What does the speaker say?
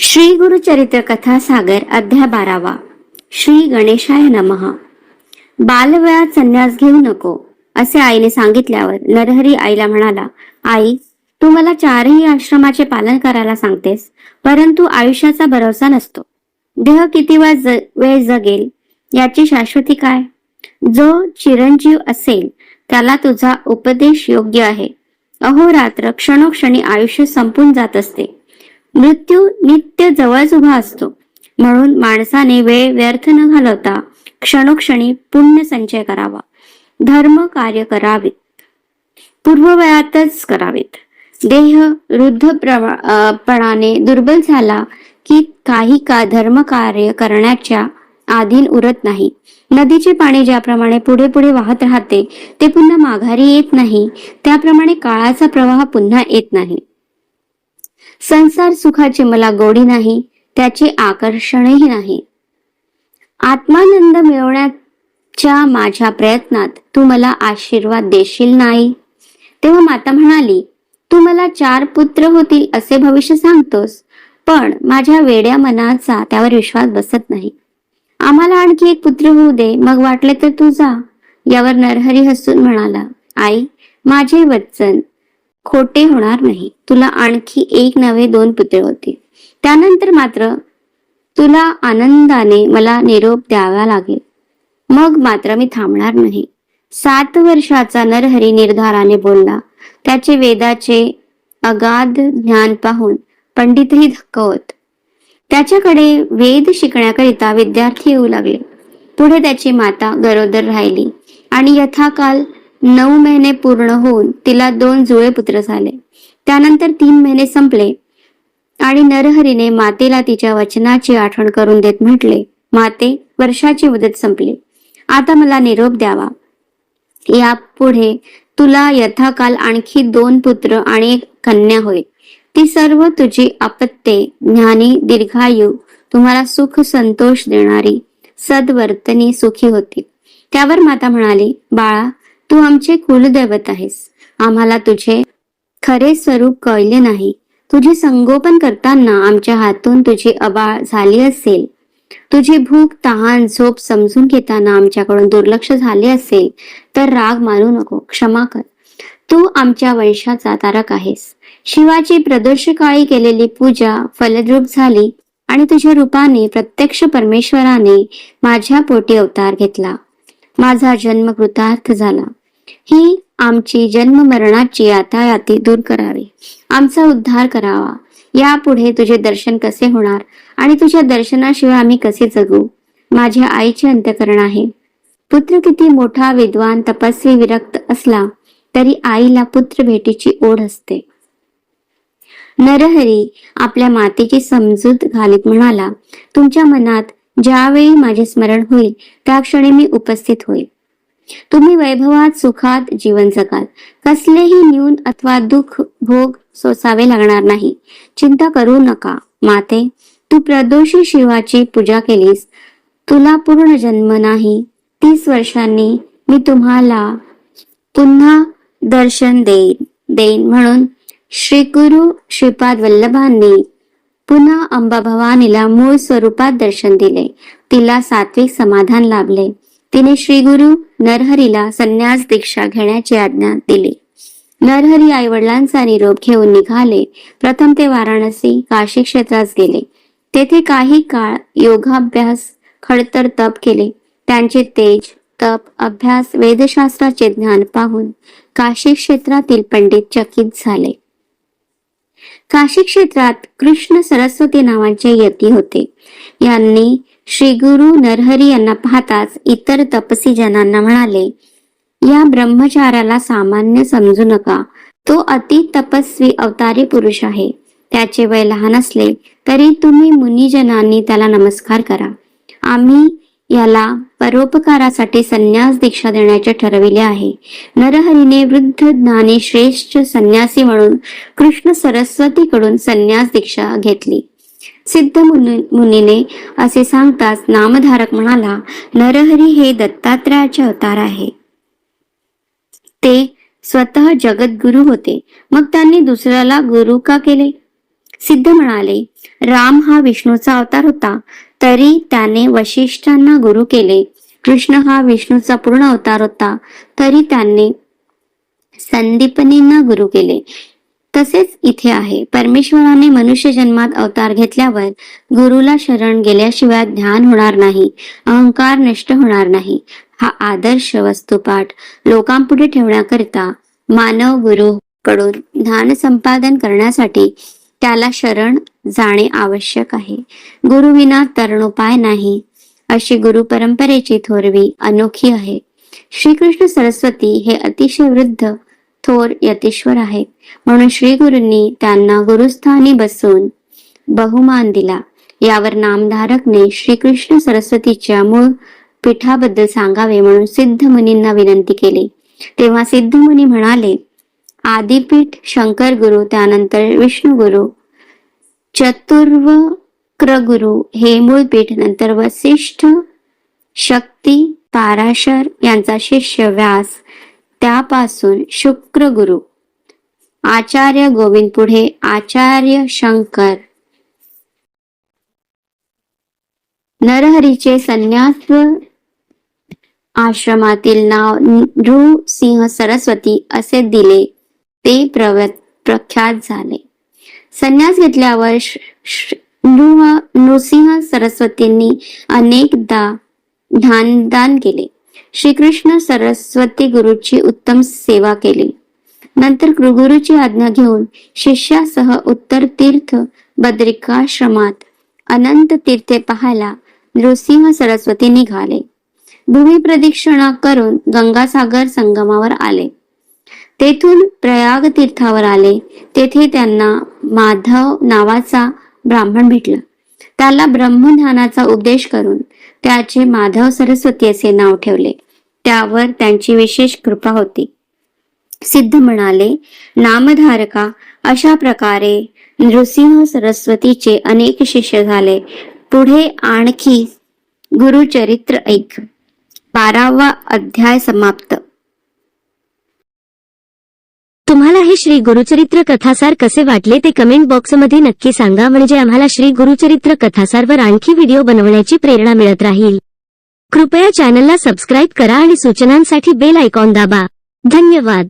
श्री गुरुचरित्र कथा सागर अध्याय 12वा. श्री गणेशाय नमः. बालवयात संन्यास घेऊ नको असे आईने सांगितल्यावर नरहरी आईला म्हणाला, आई, तू मला चारही आश्रमाचे पालन करायला सांगतेस, परंतु आयुष्याचा भरोसा नसतो. देह किती वेळ जगेल याची शाश्वती काय? जो चिरंजीव असेल त्याला तुझा उपदेश योग्य आहे. अहोरात्र क्षणोक्षणी आयुष्य संपून जात असते. मृत्यू नित्य जवळच उभा असतो. म्हणून माणसाने वेळ व्यर्थ न घालवता क्षणोक्षणी पुण्य संचय करावा. धर्म कार्य करावेत, पूर्ववयातच करावेत. देह वृद्धपणाने दुर्बल झाला की काही का धर्म कार्य करण्याच्या आधीन उरत नाही. नदीचे पाणी ज्याप्रमाणे पुढे पुढे वाहत राहते ते पुन्हा माघारी येत नाही, त्याप्रमाणे काळाचा प्रवाह पुन्हा येत नाही. संसार सुखाची मला गोडी नाही, त्याचे आकर्षणही नाही. आत्मानंद मिळवण्याच्या माझ्या प्रयत्नात तू मला आशीर्वाद देशील नाही? तेव्हा माता म्हणाली, तू मला 4 पुत्र होतील असे भविष्य सांगतोस, पण माझ्या वेड्या मनाचा त्यावर विश्वास बसत नाही. आम्हाला आणखी 1 पुत्र होऊ दे, मग वाटले तर तू जा. यावर नरहरी हसून म्हणाला, आई, माझे वचन खोटे होणार नाही. तुला आणखी 1 नव्हे 2 पुत्र होतील. त्यानंतर मात्र तुला आनंदाने मला निरोप द्यावा लागेल. मग मात्र मी थांबणार नाही. 7 वर्षाचा नरहरी निर्धाराने बोलला. त्याचे वेदाचे अगाध ज्ञान पाहून पंडितही धक्क होत. त्याच्याकडे वेद शिकण्याकरिता विद्यार्थी येऊ लागले. पुढे त्याची माता गरोदर राहिली आणि यथाकाल 9 महिने पूर्ण होऊन तिला 2 जुळे पुत्र झाले. त्यानंतर 3 महिने संपले आणि नरहरीने मातेला तिच्या वचनाची आठवण करून देत म्हटले, माते, वर्षाची मुदत संपली. आता मला निरोप द्यावा. यापुढे तुला यथाकाल आणखी 2 पुत्र आणि 1 कन्या होईल. ती सर्व तुझी अपत्ये, ज्ञानी, दीर्घायू, तुम्हाला सुख संतोष देणारी, सद्वर्तनी, सुखी होतील. त्यावर माता म्हणाली, बाळा, तू आमचे कुलदैवत आहेस. आम्हाला तुझे खरे स्वरूप कळले नाही. तुझे संगोपन करताना आमच्या हातून तुझी अबाळ झाली असेल, तुझी भूक, तहान, झोप समजून घेताना आमच्याकडून दुर्लक्ष झाले असेल तर राग मानू नको, क्षमा कर. तू आमच्या वंशाचा तारक आहेस. शिवाची प्रदोषकाळी केलेली पूजा फलद्रूप झाली आणि तुझ्या रूपाने प्रत्यक्ष परमेश्वराने माझ्या पोटी अवतार घेतला. माझा जन्म कृतार्थ झाला. ही आमची जन्म मरणाची यातायाती दूर करावी, आमचा उद्धार करावा. यापुढे तुझे दर्शन कसे होणार आणि तुझ्या दर्शनाशिवाय आम्ही कसे जगू? माझ्या आईचे अंतःकरण आहे. पुत्र किती मोठा विद्वान, तपस्वी, विरक्त असला तरी आईला पुत्र भेटीची ओढ असते. नरहरी आपल्या मातेची समजूत घालीत म्हणाला, तुमच्या मनात ज्यावेळी माझे स्मरण होईल त्या क्षणी मी उपस्थित होईल. तुम्ही वैभवात, सुखात जीवन जगाल. कसलेही न्यून अथवा दुःख भोग सोसावे लागणार नाही. चिंता करू नका. माते, तू प्रदोषी शिवाची पूजा केलीस. तुला पूर्ण जन्म नाही. 30 वर्षांनी मी तुम्हाला पुन्हा दर्शन देईन म्हणून श्री गुरु श्रीपाद वल्लभांनी पुन्हा अंबा भवानीला मूळ स्वरूपात दर्शन दिले. तिला सात्विक समाधान लाभले. तिने श्री गुरु नरहरीला संन्यास दीक्षा घेण्याची आज्ञा दिली. नरहरी आई वडिलांचा निरोप घेऊन निघाले. प्रथम ते वाराणसी, काशी क्षेत्रात गेले. तेथे काही काळ योगाभ्यास, खडतर तप केले. त्यांचे तेज, तप, अभ्यास, वेदशास्त्राचे ज्ञान पाहून काशी क्षेत्रातील पंडित चकित झाले. काशी क्षेत्रात कृष्ण सरस्वती नावाचे यती होते. यांनी श्री गुरु नरहरी यांना पाहताच इतर तपसी जनांना म्हणाले, या ब्रह्मचार्याला सामान्य समजू नका. तो अति तपस्वी अवतारी पुरुष आहे. त्याचे वय लहान असले तरी तुम्ही मुनिजनांनी त्याला नमस्कार करा. आम्ही याला परोपकारासाठी संन्यास दीक्षा देण्याचे ठरविले आहे. नरहरीने वृद्ध ज्ञानी श्रेष्ठ संन्यासी म्हणून कृष्ण सरस्वतीकडून संन्यास दीक्षा घेतली. सिद्ध मुनीने असे सांगताच नामधारक म्हणाला, नरहरी हे दत्तात्रयाचे अवतार आहे. ते स्वतः जगद्गुरु होते. मग त्यांनी दुसऱ्याला गुरु का केले? सिद्ध म्हणाले, राम हा विष्णूचा अवतार होता, तरी त्याने वशिष्ठांना गुरु केले. कृष्ण हा विष्णूचा पूर्ण अवतार होता, तरी त्यांनी संदीपनींना गुरु केले. तसेच इथे आहे. परमेश्वराने मनुष्य जन्मात अवतार घेतल्यावर गुरुला शरण गेल्याशिवाय ध्यान होणार नाही, अहंकार नष्ट होणार नाही. हा आदर्श वस्तुपाठ लोकांपुढे ठेवण्याकरिता मानव गुरु कडून ध्यान संपादन करण्यासाठी त्याला शरण जाणे आवश्यक आहे. गुरुविना तरणोपाय नाही, अशी गुरु परंपरेची थोरवी अनोखी आहे. श्रीकृष्ण सरस्वती हे अतिशय वृद्ध थोर यतीश्वर आहेत, म्हणून श्री गुरूंनी त्यांना गुरुस्थानी बसून बहुमान दिला. यावर नामधारकने श्रीकृष्ण सरस्वतीच्या मूळ पीठाबद्दल सांगावे म्हणून सिद्ध मुनींना विनंती केली. तेव्हा सिद्ध मुनी म्हणाले, आदिपीठ शंकर गुरु, त्यानंतर विष्णू गुरु, चतुर्वक्र गुरु हे मूळ पीठ, नंतर वसिष्ठ, शक्ती, पाराशर यांचा शिष्य व्यास, त्यापासून शुक्र गुरु, आचार्य गोविंद, पुढे आचार्य शंकर. नरहरीचे संन्यास आश्रमातील नाव नृसिंह सरस्वती असे दिले, ते प्रख्यात झाले. संन्यास घेतल्यावर नृसिंह सरस्वतींनी अनेकदा ध्यानदान केले. श्रीकृष्ण सरस्वती गुरुची उत्तम सेवा केली. नंतर गुरुची आज्ञा घेऊन शिष्यासह उत्तर तीर्थ बद्रिकाश्रमात अनंत तीर्थे पाहायला नृसिंह सरस्वती निघाले. भूमी प्रदक्षिणा करून गंगासागर संगमावर आले. तेथून प्रयाग तीर्थावर आले. तेथे त्यांना माधव नावाचा ब्राह्मण भेटला. त्याला ब्रह्मज्ञानाचा उपदेश करून त्याचे माधव सरस्वती असे नाव ठेवले. त्यावर त्यांची विशेष कृपा होती. सिद्ध म्हणाले, नामधारका, अशा प्रकारे नृसिंह सरस्वतीचे अनेक शिष्य झाले. पुढे आणखी गुरुचरित्र ऐक. 12वा अध्याय समाप्त. तुम्हाला हे श्री गुरुचरित्र कथासार कसे वाटले ते कमेंट बॉक्समध्ये नक्की सांगा, म्हणजे आम्हाला श्री गुरुचरित्र कथासारवर आणखी व्हिडिओ बनवण्याची प्रेरणा मिळत राहील. कृपया चॅनलला सबस्क्राईब करा आणि सूचनांसाठी बेल आयकॉन दाबा. धन्यवाद.